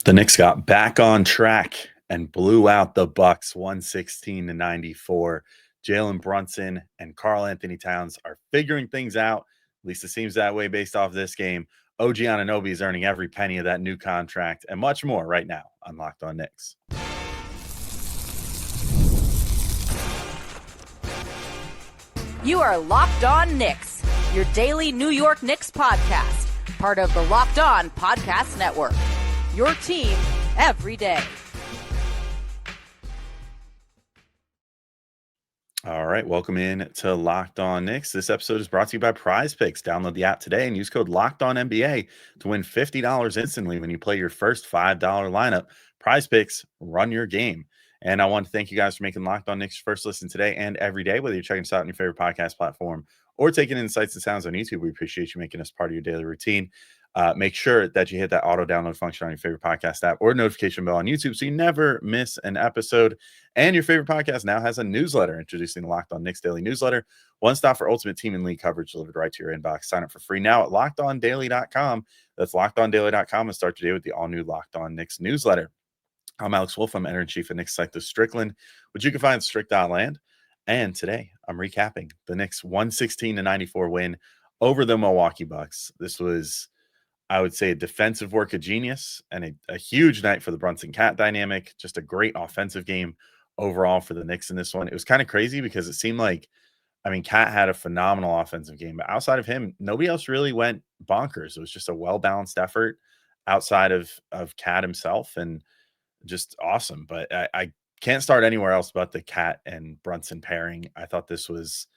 The Knicks got back on track and blew out the Bucks 116-94. Jalen Brunson and Karl-Anthony Towns are figuring things out. At least it seems that way based off this game. OG Anunoby is earning every penny of that new contract and much more right now on Locked On Knicks. You are Locked On Knicks, your daily New York Knicks podcast, part of the Locked On Podcast Network. Your team every day. All right, welcome in to Locked On Knicks. This episode is brought to you by Prize Picks. Download the app today and use code LOCKEDONNBA to win $50 instantly when you play your first $5 lineup. Prize Picks, run your game. And I want to thank you guys for making Locked On Knicks your first listen today and every day, whether you're checking us out on your favorite podcast platform or taking in sights and sounds on YouTube. We appreciate you making us part of your daily routine. Make sure that you hit that auto download function on your favorite podcast app or notification bell on YouTube so you never miss an episode. And your favorite podcast now has a newsletter introducing the Locked On Knicks Daily Newsletter. One stop for ultimate team and league coverage delivered right to your inbox. Sign up for free now at LockedOnDaily.com. That's LockedOnDaily.com and start today with the all-new Locked On Knicks newsletter. I'm Alex Wolf. I'm editor-in-chief at Knicks site, The Strickland, which you can find at strick.land. And today I'm recapping the Knicks 116-94 win over the Milwaukee Bucks. This was, I would say, a defensive work of genius and a huge night for the Brunson-Cat dynamic. Just a great offensive game overall for the Knicks in this one. It was kind of crazy because it seemed like, Cat had a phenomenal offensive game, but outside of him, nobody else really went bonkers. It was just a well-balanced effort outside of Cat himself and just awesome. But I can't start anywhere else but the Cat and Brunson pairing. I thought this was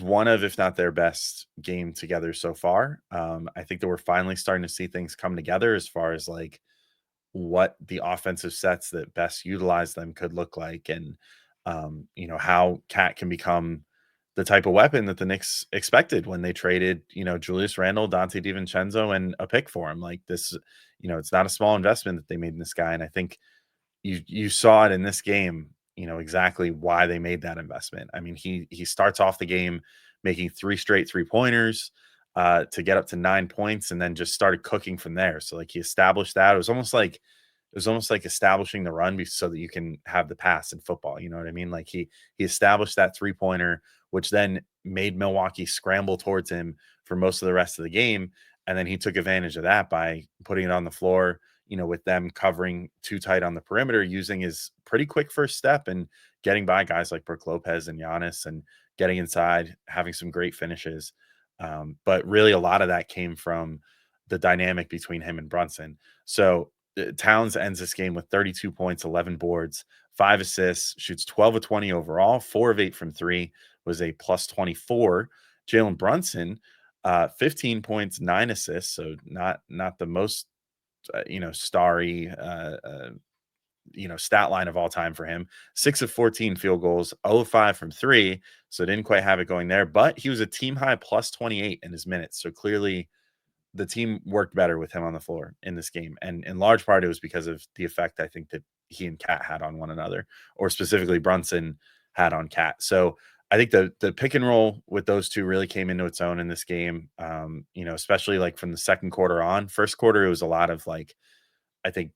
one of, if not their best game together so far. I think that we're finally starting to see things come together as far as like what the offensive sets that best utilize them could look like. And, how Cat can become the type of weapon that the Knicks expected when they traded, Julius Randle, Dante DiVincenzo, and a pick for him. Like this, it's not a small investment that they made in this guy. And I think you saw it in this game, exactly why they made that investment. He starts off the game making 3 straight 3-pointers to get up to 9 points and then just started cooking from there. So like he established that. It was almost like establishing the run so that you can have the pass in football. You know what I mean? Like he established that 3-pointer, which then made Milwaukee scramble towards him for most of the rest of the game. And then he took advantage of that by putting it on the floor, with them covering too tight on the perimeter, using his pretty quick first step and getting by guys like Brook Lopez and Giannis and getting inside, having some great finishes. But really a lot of that came from the dynamic between him and Brunson. So Towns ends this game with 32 points, 11 boards, 5 assists, shoots 12 of 20 overall, 4 of 8 from 3, was a plus 24. Jalen Brunson, 15 points, 9 assists. So not the most, starry, stat line of all time for him. 6 of 14 field goals, 0 of 5 from 3. So didn't quite have it going there, but he was a team high plus 28 in his minutes. So clearly the team worked better with him on the floor in this game. And in large part, it was because of the effect I think that he and Cat had on one another, or specifically Brunson had on Cat. So I think the pick and roll with those two really came into its own in this game. Especially like from the second quarter on. First quarter, it was a lot of like, I think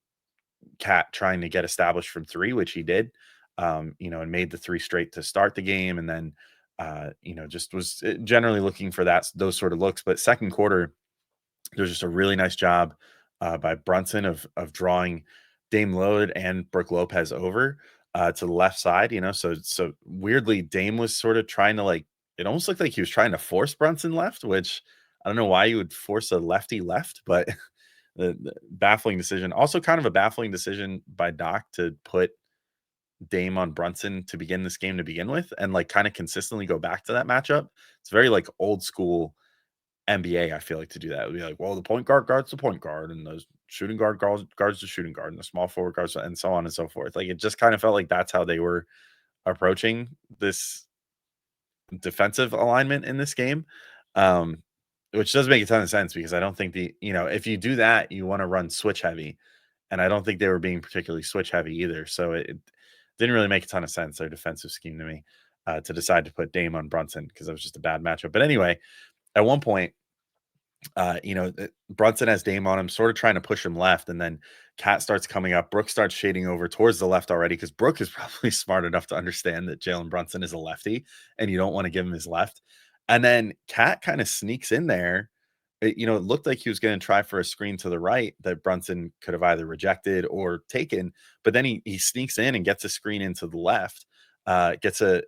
Cat trying to get established from 3, which he did, and made the 3 straight to start the game. And then, just was generally looking for those sort of looks. But second quarter, there's just a really nice job by Brunson of drawing Dame Lillard and Brook Lopez over to the left side, so weirdly Dame was sort of trying to it almost looked like he was trying to force Brunson left, which I don't know why you would force a lefty left, but the baffling decision. Also kind of a baffling decision by Doc to put Dame on Brunson to begin this game to begin with and kind of consistently go back to that matchup. It's very old school NBA, I feel like, to do that. It would be like, well, the point guard guards the point guard, and the shooting guard guards the shooting guard, and the small forward guards, and so on and so forth. It just kind of felt like that's how they were approaching this defensive alignment in this game, which does make a ton of sense because I don't think if you do that, you want to run switch heavy, and I don't think they were being particularly switch heavy either. So it didn't really make a ton of sense, their defensive scheme to me, to decide to put Dame on Brunson because it was just a bad matchup. But anyway, at one point, Brunson has Dame on him, sort of trying to push him left, and then Cat starts coming up. Brooke starts shading over towards the left already because Brooke is probably smart enough to understand that Jalen Brunson is a lefty, and you don't want to give him his left. And then Cat kind of sneaks in there. It looked like he was going to try for a screen to the right that Brunson could have either rejected or taken, but then he sneaks in and gets a screen into the left, gets a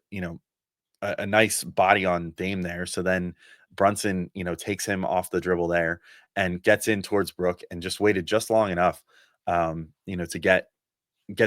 nice body on Dame there. So then Brunson, takes him off the dribble there and gets in towards Brooke and just waited just long enough, to get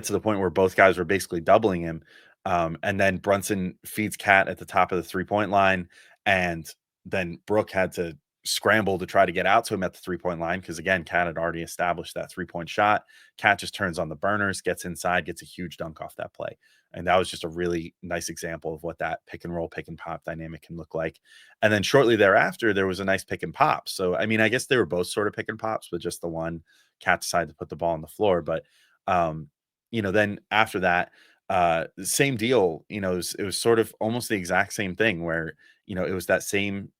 to the point where both guys were basically doubling him. And then Brunson feeds Cat at the top of the 3-point line. And then Brooke had to scramble to try to get out to him at the 3-point line. Cause again, Cat had already established that 3-point shot. Cat just turns on the burners, gets inside, gets a huge dunk off that play. And that was just a really nice example of what that pick and roll, pick and pop dynamic can look like. And then shortly thereafter, there was a nice pick and pop. So, I mean, I guess they were both sort of pick and pops, but just the one Cat decided to put the ball on the floor. But, then after that, same deal, it was sort of almost the exact same thing where, it was that same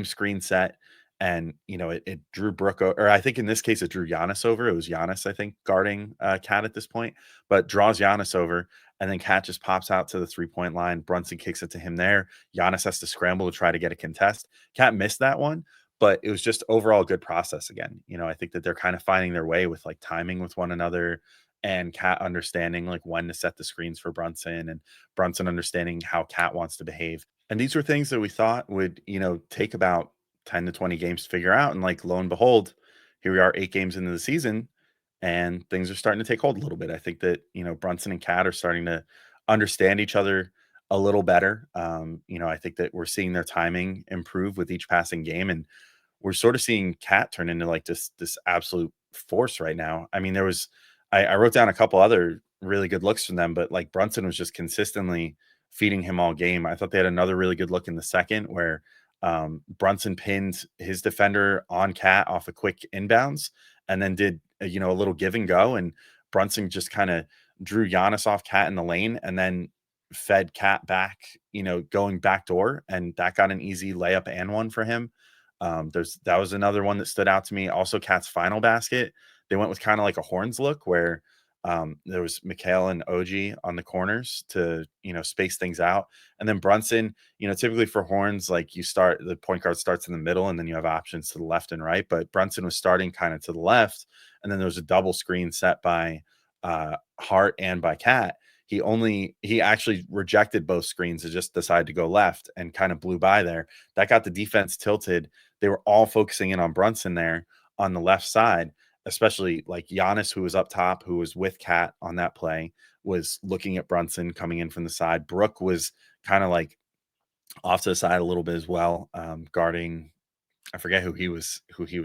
screen set and, it drew Brooke, or I think in this case, it drew Giannis over. It was Giannis, I think, guarding Cat at this point, but draws Giannis over. And then Cat just pops out to the 3-point line. Brunson kicks it to him there. Giannis has to scramble to try to get a contest. Cat missed that one, but it was just overall good process again. I think that they're kind of finding their way with like timing with one another and Cat understanding like when to set the screens for Brunson and Brunson understanding how Cat wants to behave. And these were things that we thought would, take about 10 to 20 games to figure out. And like lo and behold, here we are 8 games into the season and things are starting to take hold a little bit. I think that, Brunson and Cat are starting to understand each other a little better. I think that we're seeing their timing improve with each passing game. And we're sort of seeing Cat turn into like this absolute force right now. I mean, I wrote down a couple other really good looks from them, but like Brunson was just consistently feeding him all game. I thought they had another really good look in the second where Brunson pinned his defender on Cat off a quick inbounds and then did a little give and go, and Brunson just kind of drew Giannis off Cat in the lane and then fed Cat back, going back door, and that got an easy layup and one for him. That was another one that stood out to me. Also, Cat's final basket, they went with kind of like a horns look where there was Mikal and OG on the corners to, space things out. And then Brunson, typically for horns, like the point guard starts in the middle and then you have options to the left and right. But Brunson was starting kind of to the left. And then there was a double screen set by Hart and by Cat. He actually rejected both screens and just decided to go left and kind of blew by there. That got the defense tilted. They were all focusing in on Brunson there on the left side, especially like Giannis, who was up top, who was with Cat on that play, was looking at Brunson coming in from the side. Brooke was kind of like off to the side a little bit as well, guarding. I forget who he was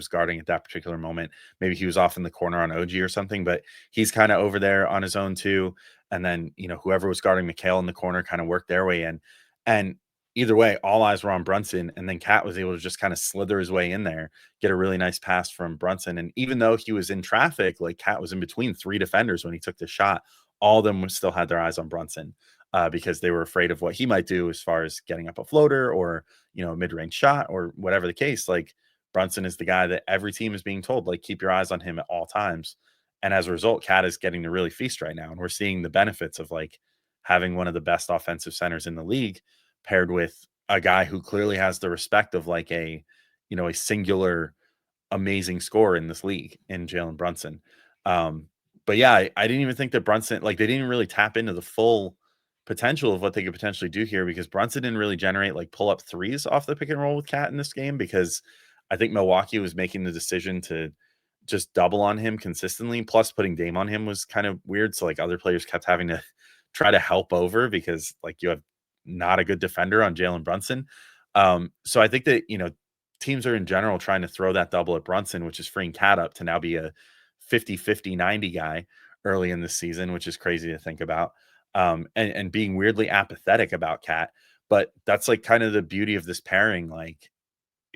guarding at that particular moment. Maybe he was off in the corner on OG or something, but he's kind of over there on his own too. And then, whoever was guarding Mikal in the corner kind of worked their way in. And either way, all eyes were on Brunson. And then Cat was able to just kind of slither his way in there, get a really nice pass from Brunson. And even though he was in traffic, like Cat was in between 3 defenders when he took the shot, all of them still had their eyes on Brunson because they were afraid of what he might do as far as getting up a floater or, a mid-range shot or whatever the case. Like Brunson is the guy that every team is being told, like, keep your eyes on him at all times. And as a result, Cat is getting to really feast right now. And we're seeing the benefits of like having one of the best offensive centers in the league paired with a guy who clearly has the respect of like a singular amazing scorer in this league in Jalen Brunson. But yeah, I didn't even think that Brunson, like they didn't really tap into the full potential of what they could potentially do here because Brunson didn't really generate like pull up threes off the pick and roll with Cat in this game because I think Milwaukee was making the decision to just double on him consistently. Plus putting Dame on him was kind of weird. So like other players kept having to try to help over because like you have not a good defender on Jalen Brunson. So I think that, teams are in general trying to throw that double at Brunson, which is freeing Cat up to now be a 50-50-90 guy early in the season, which is crazy to think about. And being weirdly apathetic about Cat. But that's like kind of the beauty of this pairing. Like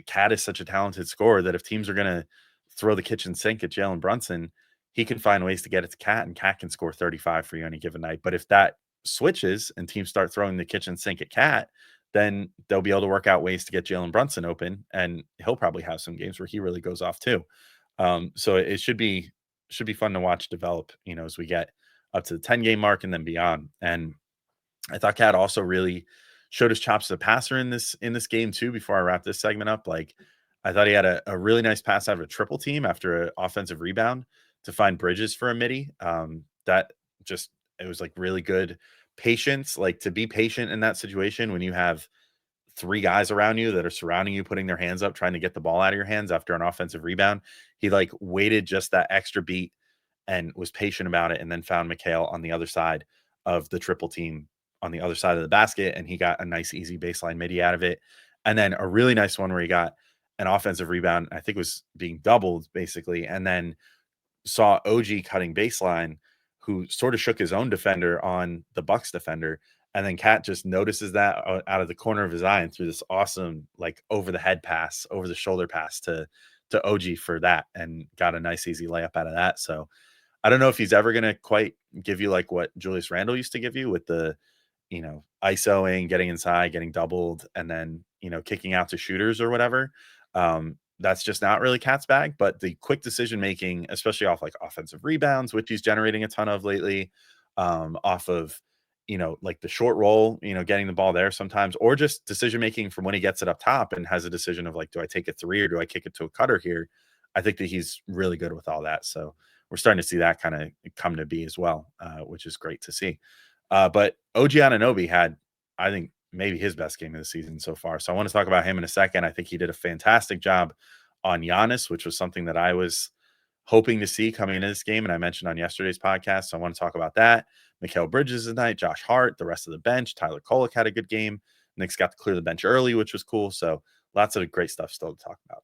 Cat is such a talented scorer that if teams are going to throw the kitchen sink at Jalen Brunson, he can find ways to get it to Cat and Cat can score 35 for you any given night. But if that switches and teams start throwing the kitchen sink at Cat, then they'll be able to work out ways to get Jalen Brunson open, and he'll probably have some games where he really goes off too. So it should be fun to watch develop, as we get up to the 10 game mark and then beyond. And I thought Cat also really showed his chops as a passer in this game too. Before I wrap this segment up, like I thought he had a really nice pass out of a triple team after an offensive rebound to find Bridges for a midi. That just it was like really good patience, like to be patient in that situation when you have three guys around you that are surrounding you, putting their hands up, trying to get the ball out of your hands after an offensive rebound. He like waited just that extra beat and was patient about it, and then found Mikal on the other side of the triple team on the other side of the basket, and he got a nice easy baseline midi out of it. And then a really nice one where he got an offensive rebound, I think was being doubled basically, and then saw OG cutting baseline, who sort of shook his own defender on the Bucks defender. And then Cat just notices that out of the corner of his eye and threw this awesome, like over the head pass, over the shoulder pass to OG for that, and got a nice easy layup out of that. So I don't know if he's ever gonna quite give you like what Julius Randle used to give you with the, ISOing, getting inside, getting doubled, and then, kicking out to shooters or whatever. That's just not really Cat's bag, but the quick decision making, especially off like offensive rebounds, which he's generating a ton of lately, off of, like the short roll, getting the ball there sometimes, or just decision making from when he gets it up top and has a decision of like, do I take a three or do I kick it to a cutter here? I think that he's really good with all that. So we're starting to see that kind of come to be as well, which is great to see. But OG Anunoby had, I think, maybe his best game of the season so far. So I want to talk about him in a second. I think he did a fantastic job on Giannis, which was something that I was hoping to see coming into this game, and I mentioned on yesterday's podcast. So I want to talk about that. Mikal Bridges tonight, Josh Hart, the rest of the bench. Tyler Kolek had a good game. Knicks got to clear the bench early, which was cool. So lots of great stuff still to talk about.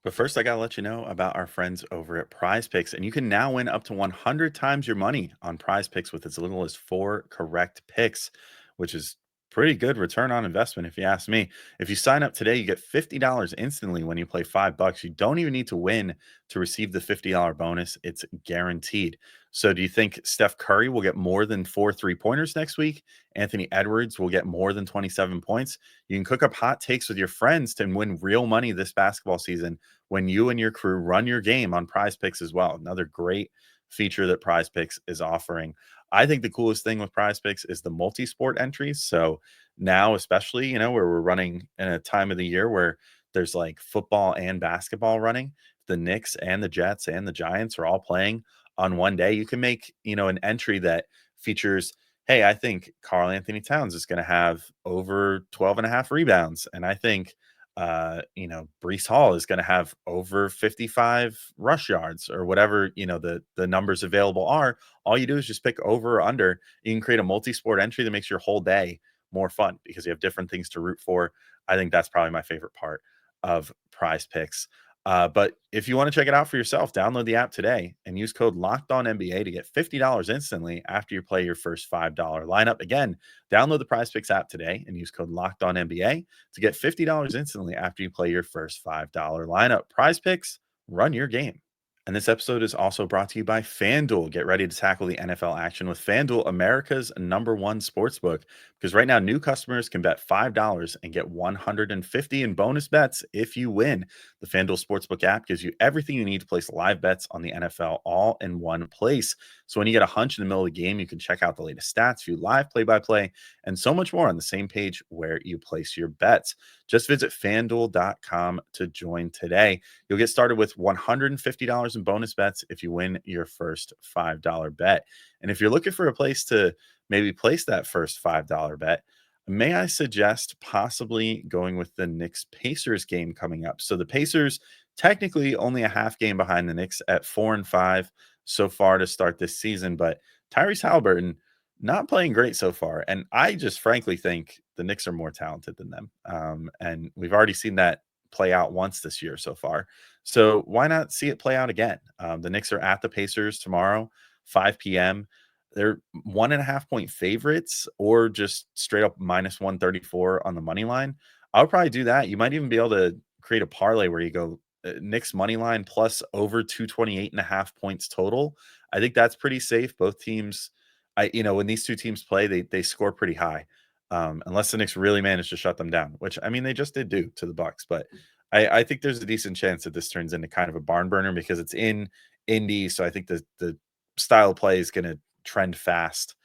But first, I got to let you know about our friends over at Prize Picks. And you can now win up to 100 times your money on Prize Picks with as little as 4 correct picks, which is pretty good return on investment, if you ask me. If you sign up today, you get $50 instantly when you play $5. You don't even need to win to receive the $50 bonus. It's guaranteed. So do you think Steph Curry will get more than 4 3-pointers next week? Anthony Edwards will get more than 27 points? You can cook up hot takes with your friends to win real money this basketball season when you and your crew run your game on Prize Picks as well. Another great feature that Prize Picks is offering. I think the coolest thing with Prize Picks is the multi-sport entries. So now, especially, where we're running in a time of the year where there's like football and basketball running, the Knicks and the Jets and the Giants are all playing on one day. You can make, an entry that features, hey, I think Karl-Anthony Towns is going to have over 12 and a half rebounds. And I think Brees Hall is going to have over 55 rush yards or whatever, the numbers available are. All you do is just pick over or under. You can create a multi-sport entry that makes your whole day more fun because you have different things to root for. I think that's probably my favorite part of Prize Picks. But if you want to check it out for yourself, download the app today and use code LOCKEDONNBA to get $50 instantly after you play your first $5 lineup. Again, download the Prize Picks app today and use code LOCKEDONNBA to get $50 instantly after you play your first $5 lineup. Prize Picks, run your game. And this episode is also brought to you by FanDuel. Get ready to tackle the NFL action with FanDuel, America's #1 sportsbook. Because right now, new customers can bet $5 and get $150 in bonus bets if you win. The FanDuel Sportsbook app gives you everything you need to place live bets on the NFL all in one place. So when you get a hunch in the middle of the game, you can check out the latest stats, view live play-by-play, and so much more on the same page where you place your bets. Just visit FanDuel.com to join today. You'll get started with $150 in bonus bets if you win your first $5 bet. And if you're looking for a place to maybe place that first $5 bet, may I suggest possibly going with the Knicks Pacers game coming up? So the Pacers technically only a half game behind the Knicks at 4-5 so far to start this season, but Tyrese Halliburton not playing great so far. And I just frankly think the Knicks are more talented than them. And we've already seen that play out once this year so far. So why not see it play out again? The Knicks are at the Pacers tomorrow, 5 p.m. They're 1.5-point favorites or just straight up -134 on the money line. I would probably do that. You might even be able to create a parlay where you go Knicks money line plus over 228.5 points total. I think that's pretty safe. Both teams when these two teams play, they score pretty high. Unless the Knicks really manage to shut them down, which I mean they just did do to the Bucks, but I think there's a decent chance that this turns into kind of a barn burner because it's in Indy. So I think the style of play is going to trend fast.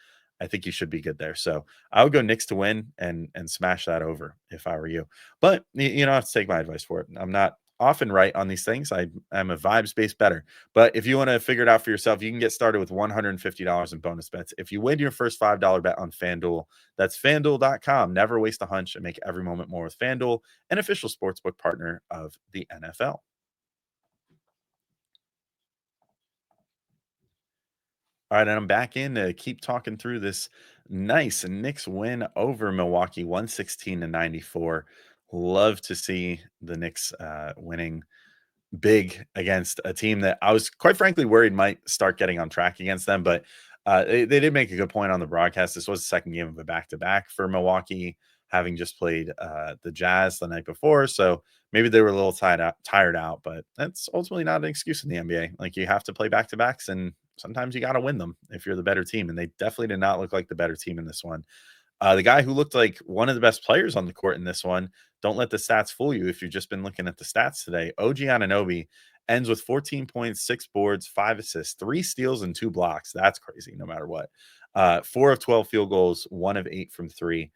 I think you should be good there. So I would go Knicks to win and smash that over if I were you. But I have to take my advice for it. I'm not often right on these things. I'm a vibes based better. But if you want to figure it out for yourself, you can get started with $150 in bonus bets. If you win your first $5 bet on FanDuel, that's fanduel.com. Never waste a hunch and make every moment more with FanDuel, an official sportsbook partner of the NFL. All right, and I'm back in to keep talking through this nice Knicks win over Milwaukee, 116-94. Love to see the Knicks winning big against a team that I was quite frankly worried might start getting on track against them. But they did make a good point on the broadcast. This was the second game of a back-to-back for Milwaukee, having just played the Jazz the night before. So maybe they were a little tired out, but that's ultimately not an excuse in the NBA. Like, you have to play back-to-backs, and sometimes you got to win them if you're the better team. And they definitely did not look like the better team in this one. The guy who looked like one of the best players on the court in this one, don't let the stats fool you if you've just been looking at the stats today. OG Anunoby ends with 14 points, 6 boards, 5 assists, 3 steals, and 2 blocks. That's crazy, no matter what. 4 of 12 field goals, 1 of 8 from 3.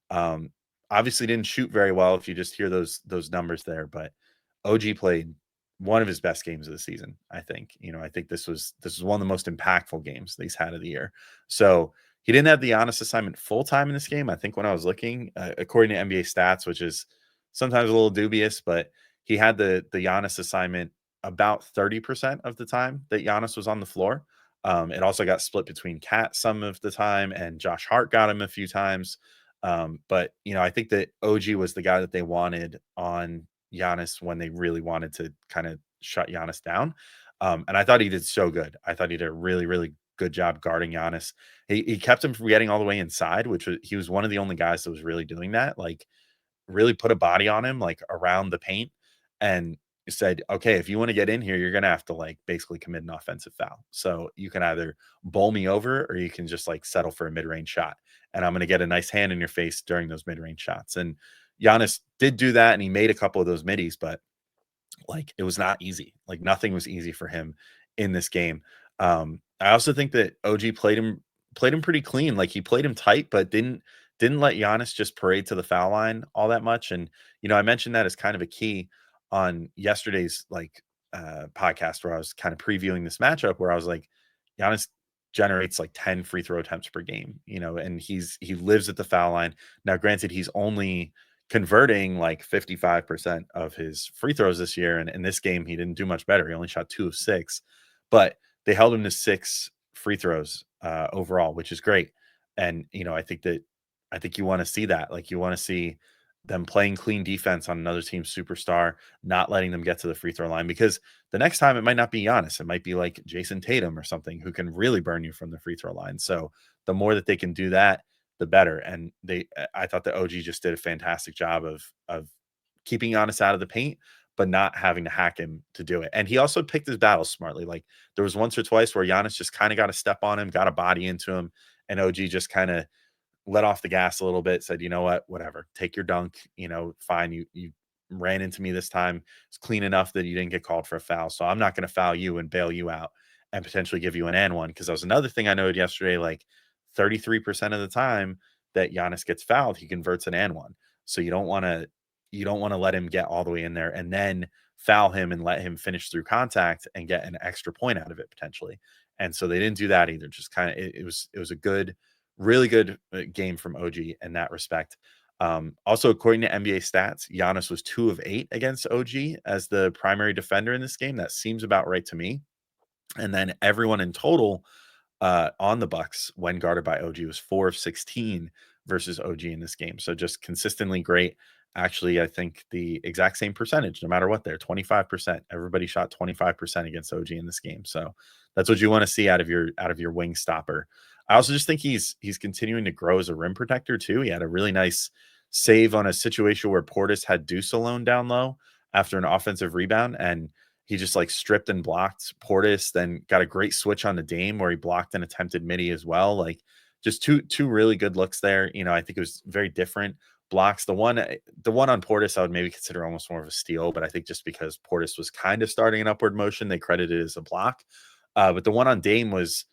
Um, Obviously didn't shoot very well if you just hear those numbers there, but OG played one of his best games of the season, I think. I think this was one of the most impactful games that he's had of the year. So he didn't have the Giannis assignment full time in this game. I think when I was looking, according to NBA stats, which is sometimes a little dubious, but he had the Giannis assignment about 30% of the time that Giannis was on the floor. It also got split between Cat some of the time, and Josh Hart got him a few times. But I think that OG was the guy that they wanted on Giannis when they really wanted to kind of shut Giannis down. And I thought he did so good. I thought he did a really, really good job guarding Giannis. He kept him from getting all the way inside, he was one of the only guys that was really doing that. Like, really put a body on him, like around the paint, and said, okay, if you want to get in here, you're going to have to like basically commit an offensive foul. So you can either bowl me over or you can just like settle for a mid-range shot. And I'm going to get a nice hand in your face during those mid-range shots. And Giannis did do that. And he made a couple of those middies, but like, it was not easy. Like, nothing was easy for him in this game. I also think that OG played him pretty clean. Like, he played him tight, but didn't let Giannis just parade to the foul line all that much. And I mentioned that as kind of a key on yesterday's podcast where I was kind of previewing this matchup, where I was like, Giannis generates like 10 free throw attempts per game, and he lives at the foul line. Now, granted, he's only converting like 55% of his free throws this year. And in this game, he didn't do much better. He only shot 2 of 6, but they held him to 6 free throws overall, which is great. And, I think you want to see that. Like, you want to see them playing clean defense on another team's superstar, not letting them get to the free throw line, because the next time it might not be Giannis. It might be like Jason Tatum or something who can really burn you from the free throw line. So the more that they can do that, the better. And I thought the OG just did a fantastic job of keeping Giannis out of the paint, but not having to hack him to do it. And he also picked his battles smartly. Like, there was once or twice where Giannis just kind of got a step on him, got a body into him, and OG just kind of let off the gas a little bit, said, you know what, whatever, take your dunk, fine. You ran into me this time. It's clean enough that you didn't get called for a foul. So I'm not going to foul you and bail you out and potentially give you an and one. Cause that was another thing I noted yesterday, like 33% of the time that Giannis gets fouled, he converts an and one. So you don't want to let him get all the way in there and then foul him and let him finish through contact and get an extra point out of it potentially. And so they didn't do that either. Just kind of, it was a good, really good game from OG in that respect. Also, according to NBA stats, Giannis was 2 of 8 against OG as the primary defender in this game. That seems about right to me. And then everyone in total on the Bucks when guarded by OG was 4 of 16 versus OG in this game. So just consistently great. Actually, I think the exact same percentage, no matter what, there, 25%. Everybody shot 25% against OG in this game. So that's what you want to see out of your wing stopper. I also just think he's continuing to grow as a rim protector too. He had a really nice save on a situation where Portis had Deuce alone down low after an offensive rebound, and he just like stripped and blocked Portis, then got a great switch on the Dame where he blocked an attempted midi as well. Like just two really good looks there. I think it was very different blocks. The one on Portis I would maybe consider almost more of a steal, but I think just because Portis was kind of starting an upward motion, they credited it as a block. But the one on Dame was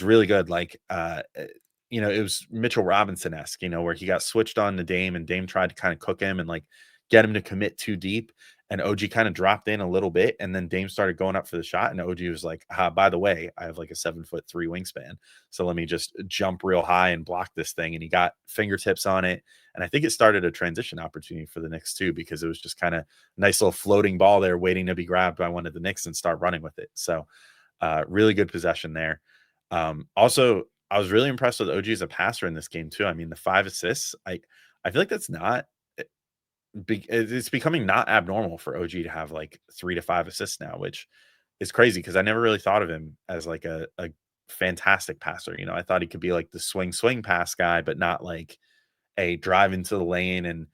really good. Like it was Mitchell Robinson esque, where he got switched on to Dame and Dame tried to kind of cook him and like get him to commit too deep. And OG kind of dropped in a little bit, and then Dame started going up for the shot. And OG was like, by the way, I have like a 7'3" wingspan. So let me just jump real high and block this thing. And he got fingertips on it. And I think it started a transition opportunity for the Knicks too, because it was just kind of nice little floating ball there waiting to be grabbed by one of the Knicks and start running with it. So really good possession there. Also, I was really impressed with OG as a passer in this game too. I mean, the 5 assists, I feel like that's not it's becoming not abnormal for OG to have like 3 to 5 assists now, which is crazy because I never really thought of him as like a fantastic passer. I thought he could be like the swing pass guy, but not like a drive into the lane and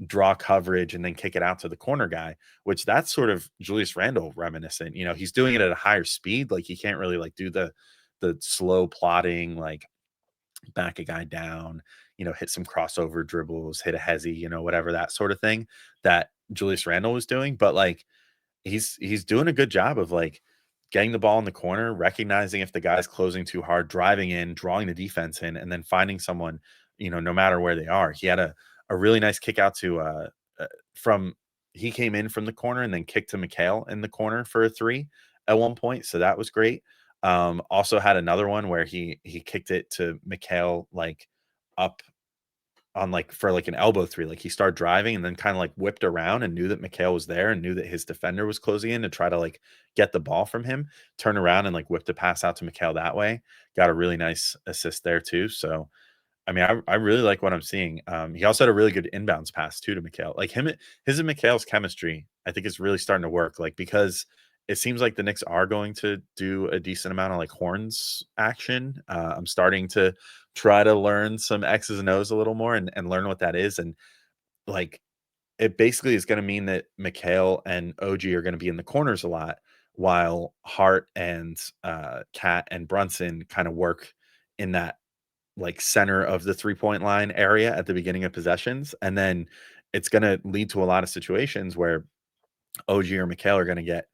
draw coverage and then kick it out to the corner guy, which that's sort of Julius Randle reminiscent. He's doing it at a higher speed. Like he can't really like do the slow plotting, like back a guy down, hit some crossover dribbles, hit a hezzy, whatever, that sort of thing that Julius Randle was doing. But like he's doing a good job of like getting the ball in the corner, recognizing if the guy's closing too hard, driving in, drawing the defense in, and then finding someone, no matter where they are. He had a really nice kick out to from he came in from the corner and then kicked to Mikal in the corner for a 3 at one point. So that was great. Also had another one where he kicked it to Mikal like up on like for like an elbow 3. Like he started driving and then kind of like whipped around and knew that Mikal was there and knew that his defender was closing in to try to like get the ball from him, turn around and like whip the pass out to Mikal that way. Got a really nice assist there too. So I mean, I really like what I'm seeing. He also had a really good inbounds pass too to Mikal. Like his and Mikal's chemistry, I think is really starting to work. Like because it seems like the Knicks are going to do a decent amount of like horns action. I'm starting to try to learn some X's and O's a little more and learn what that is. And like it basically is going to mean that Mikal and OG are going to be in the corners a lot, while Hart and Cat and Brunson kind of work in that like center of the 3-point line area at the beginning of possessions. And then it's going to lead to a lot of situations where OG or Mikal are going to get,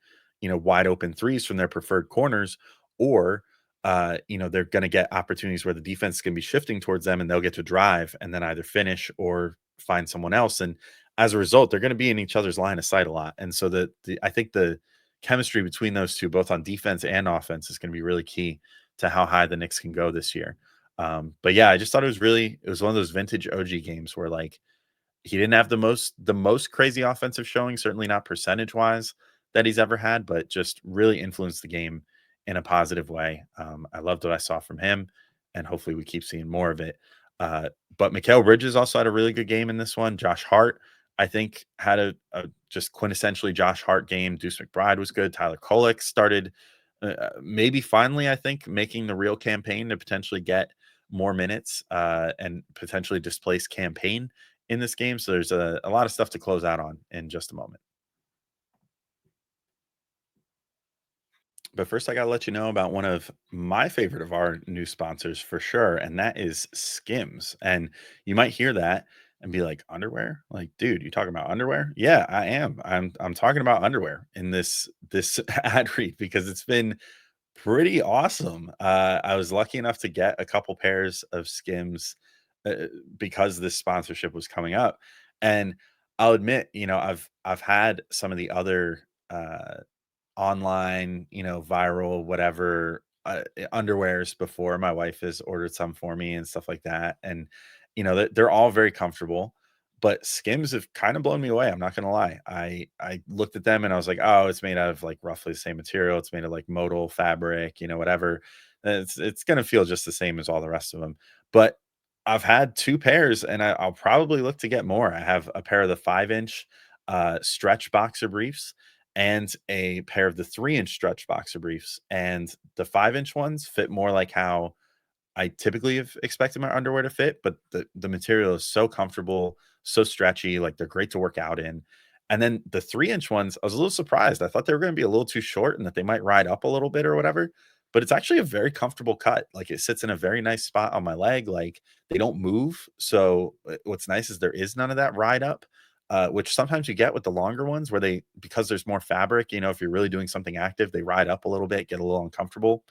wide open threes from their preferred corners, or, they're going to get opportunities where the defense is going to be shifting towards them and they'll get to drive and then either finish or find someone else. And as a result, they're going to be in each other's line of sight a lot. And so I think the chemistry between those two, both on defense and offense, is going to be really key to how high the Knicks can go this year. But yeah, I just thought it was one of those vintage OG games where like he didn't have the most crazy offensive showing, certainly not percentage wise, that he's ever had, but just really influenced the game in a positive way. I loved what I saw from him, and hopefully we keep seeing more of it. But Mikal Bridges also had a really good game in this one. Josh Hart, I think, had a just quintessentially Josh Hart game. Deuce McBride was good. Tyler Kolek started maybe finally, I think, making the real campaign to potentially get more minutes and potentially displace campaign in this game. So there's a lot of stuff to close out on in just a moment. But first, I got to let you know about one of my favorite of our new sponsors for sure, and that is Skims. And you might hear that and be like, underwear? Like, dude, you talking about underwear? Yeah, I am. I'm talking about underwear in this ad read because it's been pretty awesome. I was lucky enough to get a couple pairs of Skims because this sponsorship was coming up, and I'll admit, I've had some of the other online, viral, whatever, underwears before. My wife has ordered some for me and stuff like that. And, they're all very comfortable, but Skims have kind of blown me away. I'm not going to lie. I looked at them and I was like, oh, it's made out of like roughly the same material. It's made of like modal fabric, whatever. It's going to feel just the same as all the rest of them. But I've had 2 pairs and I'll probably look to get more. I have a pair of the 5-inch stretch boxer briefs and a pair of the 3-inch stretch boxer briefs. And the 5-inch ones fit more like how I typically have expected my underwear to fit, but the material is so comfortable, so stretchy, like they're great to work out in. And then the 3-inch ones, I was a little surprised. I thought they were going to be a little too short and that they might ride up a little bit or whatever. But it's actually a very comfortable cut. Like it sits in a very nice spot on my leg. Like they don't move. So what's nice is there is none of that ride up, which sometimes you get with the longer ones where they, because there's more fabric, if you're really doing something active, they ride up a little bit, get a little uncomfortable.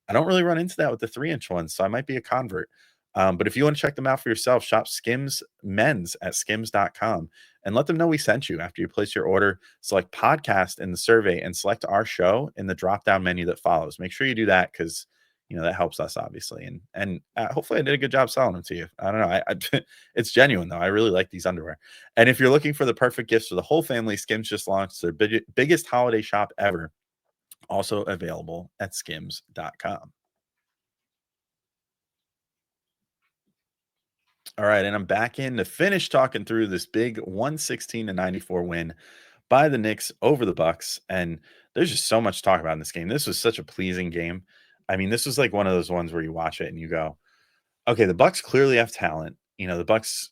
I don't really run into that with the 3-inch ones, so I might be a convert. But if you want to check them out for yourself, shop SKIMS Mens at skims.com and let them know we sent you after you place your order. Select podcast in the survey and select our show in the drop down menu that follows. Make sure you do that because that helps us obviously. And hopefully I did a good job selling them to you. I don't know. It's genuine though. I really like these underwear. And if you're looking for the perfect gifts for the whole family, Skims just launched their biggest holiday shop ever, also available at skims.com. All right, and I'm back in to finish talking through this big 116-94 win by the Knicks over the Bucks. And there's just so much to talk about in this game. This was such a pleasing game. I mean, this was like one of those ones where you watch it and you go, okay, the Bucks clearly have talent. The Bucks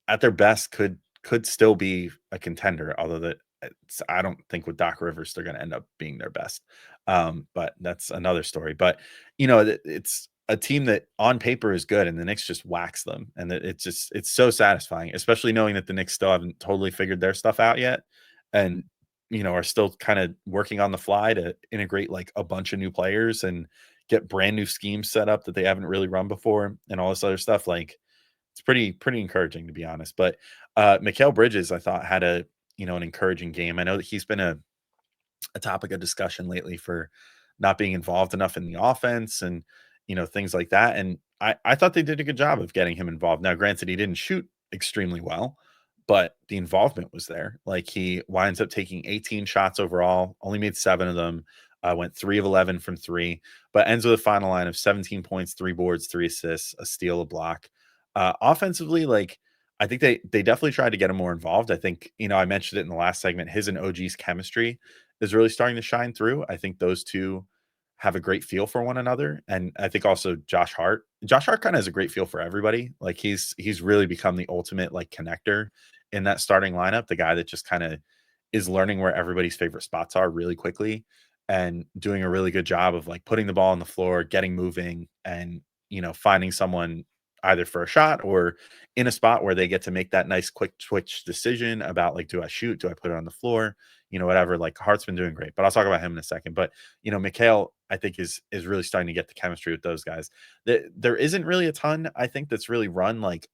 at their best could still be a contender, although I don't think with Doc Rivers they're going to end up being their best. But that's another story. But it's a team that on paper is good, and the Knicks just wax them, and it's so satisfying, especially knowing that the Knicks still haven't totally figured their stuff out yet, and are still kind of working on the fly to integrate like a bunch of new players and get brand new schemes set up that they haven't really run before, and all this other stuff. Like it's pretty encouraging to be honest. But Mikal Bridges, I thought had an encouraging game. I know that he's been a topic of discussion lately for not being involved enough in the offense and things like that. And I thought they did a good job of getting him involved. Now, granted, he didn't shoot extremely well, but the involvement was there. Like he winds up taking 18 shots overall, only made 7 of them. Went 3 of 11 from 3, but ends with a final line of 17 points, 3 boards, 3 assists, a steal, a block. Offensively, like I think they definitely tried to get him more involved. I think I mentioned it in the last segment. His and OG's chemistry is really starting to shine through. I think those two have a great feel for one another, and I think also Josh Hart. Josh Hart kind of has a great feel for everybody. Like he's really become the ultimate like connector in that starting lineup. The guy that just kind of is learning where everybody's favorite spots are really quickly and doing a really good job of like putting the ball on the floor, getting moving, and finding someone either for a shot or in a spot where they get to make that nice quick twitch decision about like, do I shoot? Do I put it on the floor? Whatever. Like Hart's been doing great, but I'll talk about him in a second. But Mikal, I think is really starting to get the chemistry with those guys. There isn't really a ton, I think, that's really run like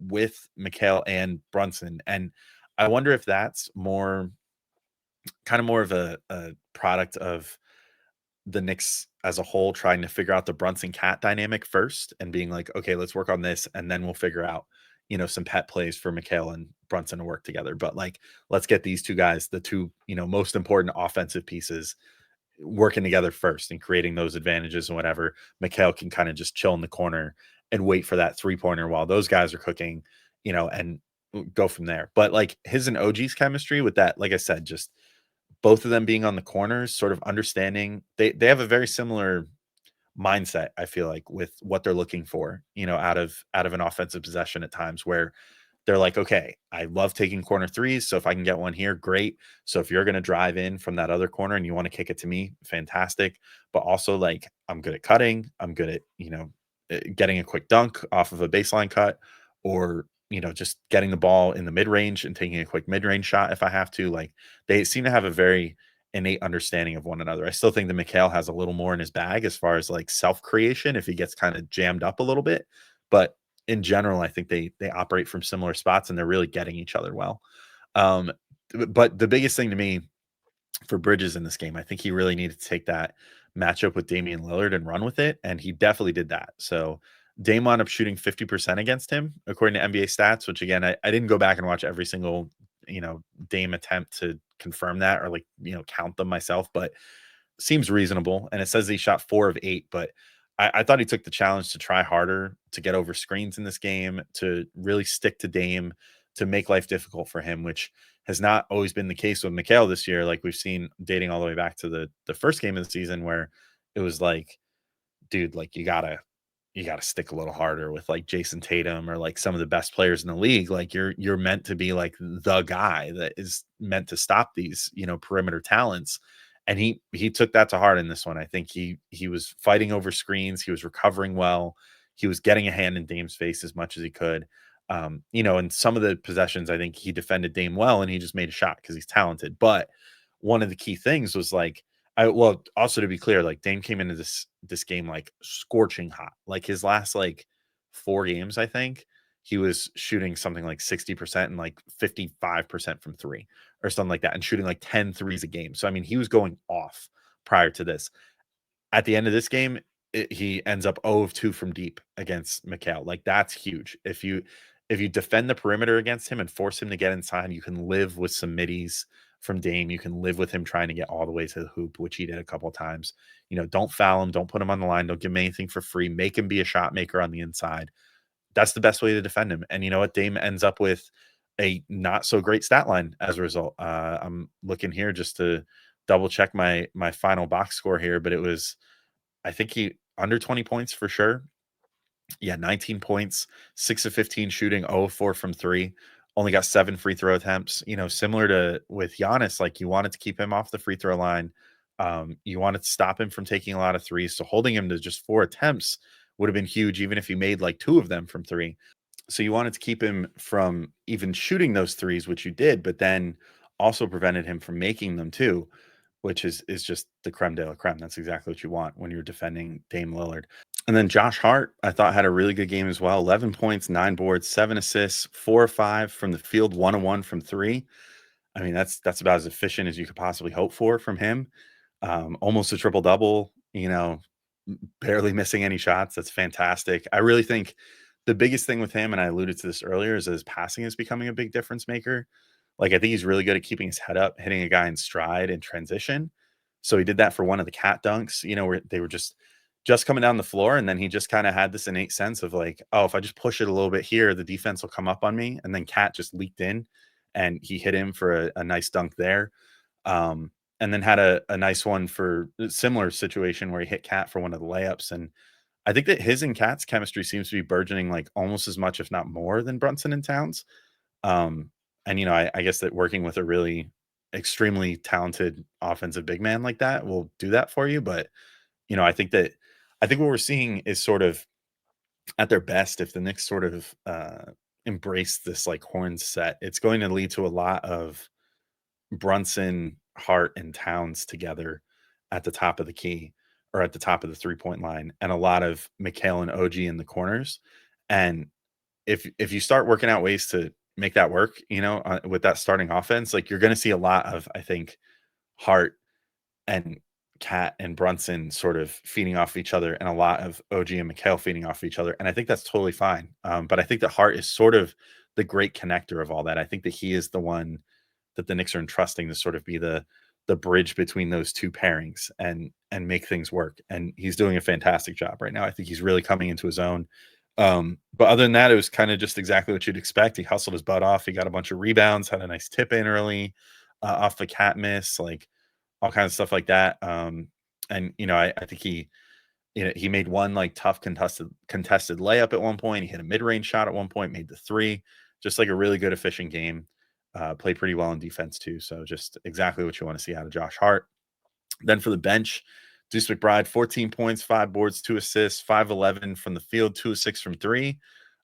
with Mikal and Brunson. And I wonder if that's more of a product of the Knicks as a whole trying to figure out the Brunson cat dynamic first and being like, okay, let's work on this and then we'll figure out, some pet plays for Mikal and Brunson to work together. But like, let's get these two guys, the two, most important offensive pieces working together first and creating those advantages and whatever. Mikal can kind of just chill in the corner and wait for that 3-pointer while those guys are cooking, and go from there. But like his and OG's chemistry with that, like I said, just both of them being on the corners, sort of understanding they have a very similar mindset, I feel like, with what they're looking for, out of an offensive possession at times where they're like, okay, I love taking corner threes. So if I can get one here, great. So if you're going to drive in from that other corner and you want to kick it to me, fantastic. But also like I'm good at cutting. I'm good at, getting a quick dunk off of a baseline cut or, just getting the ball in the mid range and taking a quick mid range shot if I have to. Like they seem to have a very innate understanding of one another. I still think that Mikal has a little more in his bag as far as like self creation if he gets kind of jammed up a little bit. But in general, I think they operate from similar spots and they're really getting each other well. Um, but the biggest thing to me for Bridges in this game, I think he really needed to take that matchup with Damian Lillard and run with it, and he definitely did that. So Dame wound up shooting 50% against him, according to NBA stats, which again, I didn't go back and watch every single, Dame attempt to confirm that or like, count them myself, but seems reasonable. And it says he shot 4 of 8, but I thought he took the challenge to try harder, to get over screens in this game, to really stick to Dame, to make life difficult for him, which has not always been the case with Mikal this year. Like we've seen dating all the way back to the first game of the season where it was like, dude, like you gotta you got to stick a little harder with like Jason Tatum or like some of the best players in the league. Like you're meant to be like the guy that is meant to stop these, perimeter talents. And he took that to heart in this one. I think he was fighting over screens, he was recovering well, he was getting a hand in Dame's face as much as he could. In some of the possessions, I think he defended Dame well and he just made a shot because he's talented. But one of the key things was like also to be clear, like Dame came into this game like scorching hot. Like his last like 4 games, I think he was shooting something like 60% and like 55% from three or something like that, and shooting like 10 threes a game. So I mean, he was going off prior to this. At the end of this game, he ends up 0 of 2 from deep against Mikal. Like that's huge. If you defend the perimeter against him and force him to get inside, you can live with some middies from Dame. You can live with him trying to get all the way to the hoop, which he did a couple of times. Don't foul him, don't put him on the line, don't give him anything for free. Make him be a shot maker on the inside. That's the best way to defend him. And you know what? Dame ends up with a not so great stat line as a result. I'm looking here just to double check my final box score here, but it was, I think he under 20 points for sure. Yeah, 19 points, 6 of 15 shooting, 0 of 4 from three. Only got 7 free throw attempts. Similar to with Giannis, like you wanted to keep him off the free throw line. You wanted to stop him from taking a lot of threes. So holding him to just 4 attempts would have been huge, even if he made like 2 of them from three. So you wanted to keep him from even shooting those threes, which you did, but then also prevented him from making them too, which is just the creme de la creme. That's exactly what you want when you're defending Dame Lillard. And then Josh Hart, I thought, had a really good game as well. 11 points, 9 boards, 7 assists, 4 or 5 from the field, 1 of 1 from three. I mean, that's about as efficient as you could possibly hope for from him. Almost a triple double, barely missing any shots. That's fantastic. I really think the biggest thing with him, and I alluded to this earlier, is his passing is becoming a big difference maker. Like, I think he's really good at keeping his head up, hitting a guy in stride and transition. So he did that for one of the cat dunks, where they were just coming down the floor, and then he just kind of had this innate sense of like, oh, if I just push it a little bit here, the defense will come up on me. And then Cat just leaked in, and he hit him for a nice dunk there. And then had a nice one for a similar situation where he hit Cat for one of the layups. And I think that his and Cat's chemistry seems to be burgeoning like almost as much, if not more, than Brunson and Towns. And I guess that working with a really extremely talented offensive big man like that will do that for you. But I think what we're seeing is sort of at their best, if the Knicks sort of embrace this like horn set, it's going to lead to a lot of Brunson, Hart, and Towns together at the top of the key or at the top of the 3-point line, and a lot of Mikal and OG in the corners. And if you start working out ways to make that work, with that starting offense, like you're going to see a lot of, I think, Hart and Cat and Brunson sort of feeding off each other, and a lot of OG and Mikal feeding off each other. And I think that's totally fine. But I think that Hart is sort of the great connector of all that. I think that he is the one that the Knicks are entrusting to sort of be the bridge between those two pairings and make things work. And he's doing a fantastic job right now. I think he's really coming into his own. But other than that, it was kind of just exactly what you'd expect. He hustled his butt off. He got a bunch of rebounds, had a nice tip in early off the Cat miss, like all kinds of stuff like that. And I think he made one like tough contested layup at one point. He hit a mid-range shot at one point, made the three. Just like a really good, efficient game. Played pretty well in defense too. So just exactly what you want to see out of Josh Hart. Then for the bench, Deuce McBride, 14 points, 5 boards, 2 assists, 5-11 from the field, 2 of 6 from three.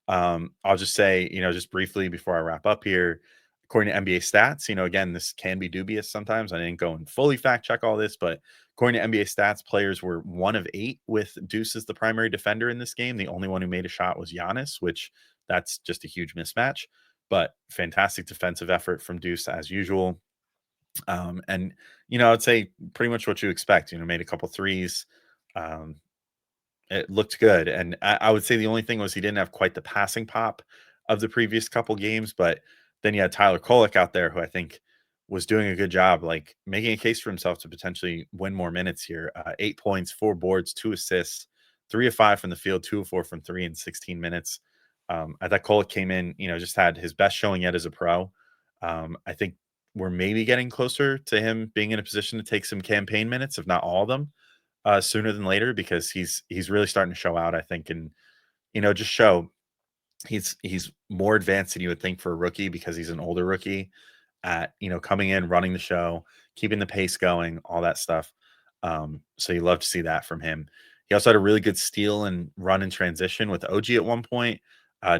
I'll just say, just briefly before I wrap up here, according to NBA stats, again, this can be dubious sometimes. I didn't go and fully fact check all this, but according to NBA stats, players were 1 of 8 with Deuce as the primary defender in this game. The only one who made a shot was Giannis, which that's just a huge mismatch. But fantastic defensive effort from Deuce as usual. And, I'd say pretty much what you expect, made a couple threes. It looked good. And I would say the only thing was he didn't have quite the passing pop of the previous couple games. But then you had Tyler Kolek out there, who I think was doing a good job, like making a case for himself to potentially win more minutes here. 8 points, 4 boards, 2 assists, 3 of 5 from the field, 2 of 4 from three in 16 minutes. I thought Kolek came in, just had his best showing yet as a pro. I think we're maybe getting closer to him being in a position to take some campaign minutes, if not all of them. sooner than later because he's really starting to show out, I think, and just show he's more advanced than you would think for a rookie because he's an older rookie at coming in, running the show, keeping the pace going, all that stuff. So you love to see that from him. He also had a really good steal and run in transition with OG at one point.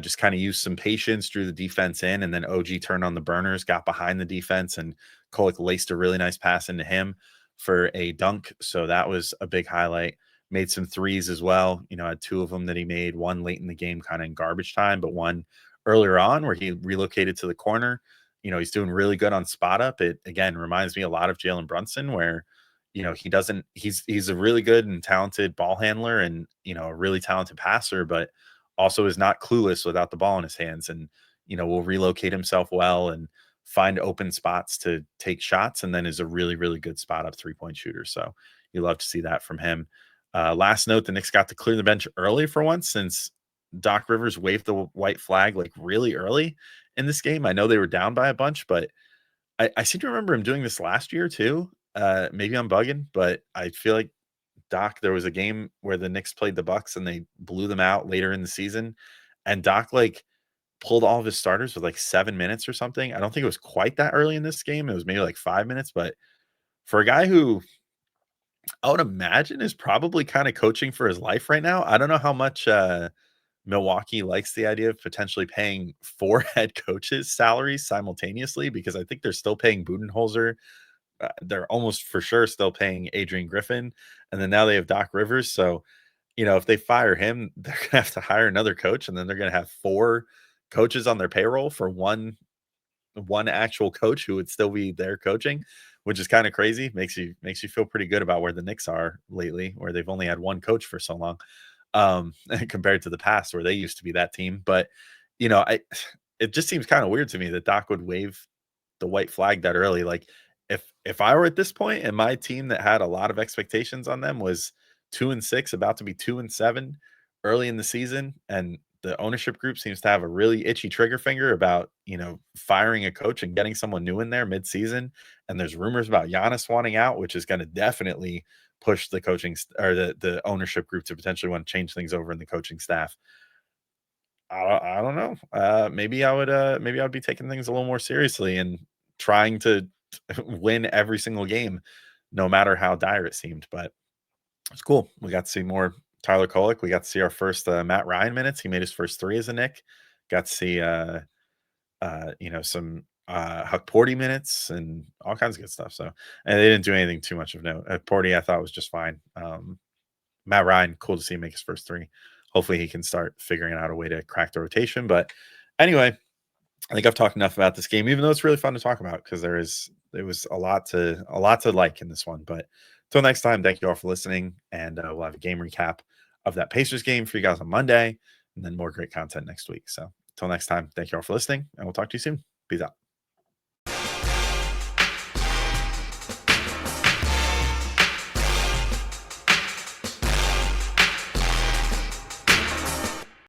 Just kind of used some patience, drew the defense in, and then OG turned on the burners, got behind the defense, and Kolek laced a really nice pass into him for a dunk. So that was a big highlight. Made some threes as well. Had two of them that he made, one late in the game, kind of in garbage time, but one earlier on where he relocated to the corner. He's doing really good on spot up. It again reminds me a lot of Jalen Brunson, where he's a really good and talented ball handler and a really talented passer, but also is not clueless without the ball in his hands, and will relocate himself well and find open spots to take shots, and then is a really, really good spot up 3-point shooter. So you love to see that from him. Last note, the Knicks got to clear the bench early for once since Doc Rivers waved the white flag like really early in this game. I know they were down by a bunch, but I seem to remember him doing this last year too. Maybe I'm bugging, but I feel like Doc, there was a game where the Knicks played the Bucks and they blew them out later in the season, and Doc like pulled all of his starters with like 7 minutes or something. I don't think it was quite that early in this game. It was maybe like 5 minutes, but for a guy who I would imagine is probably kind of coaching for his life right now. I don't know how much Milwaukee likes the idea of potentially paying 4 head coaches salaries simultaneously, because I think they're still paying Budenholzer. They're almost for sure still paying Adrian Griffin. And then now they have Doc Rivers. So, if they fire him, they're going to have to hire another coach. And then they're going to have 4 coaches on their payroll for one actual coach who would still be there coaching, which is kind of crazy. Makes you feel pretty good about where the Knicks are lately, where they've only had one coach for so long, compared to the past where they used to be that team. But it just seems kind of weird to me that Doc would wave the white flag that early. Like if I were at this point and my team that had a lot of expectations on them was 2-6, about to be 2-7 early in the season, and the ownership group seems to have a really itchy trigger finger about, firing a coach and getting someone new in there mid-season. And there's rumors about Giannis wanting out, which is going to definitely push the coaching or the ownership group to potentially want to change things over in the coaching staff. I don't know. Maybe I would be taking things a little more seriously and trying to win every single game, no matter how dire it seemed. But it's cool. We got to see more Tyler Kolek. We got to see our first Matt Ryan minutes. He made his first 3 as a Knick. Got to see some Huck Porty minutes and all kinds of good stuff. So, and they didn't do anything too much of note. Porty I thought was just fine. Matt Ryan, cool to see him make his first 3. Hopefully he can start figuring out a way to crack the rotation. But anyway, I think I've talked enough about this game, even though it's really fun to talk about because there was a lot to like in this one. But until next time, thank you all for listening, and we'll have a game recap of that Pacers game for you guys on Monday, and then more great content next week. So until next time, thank you all for listening, and we'll talk to you soon. Peace out.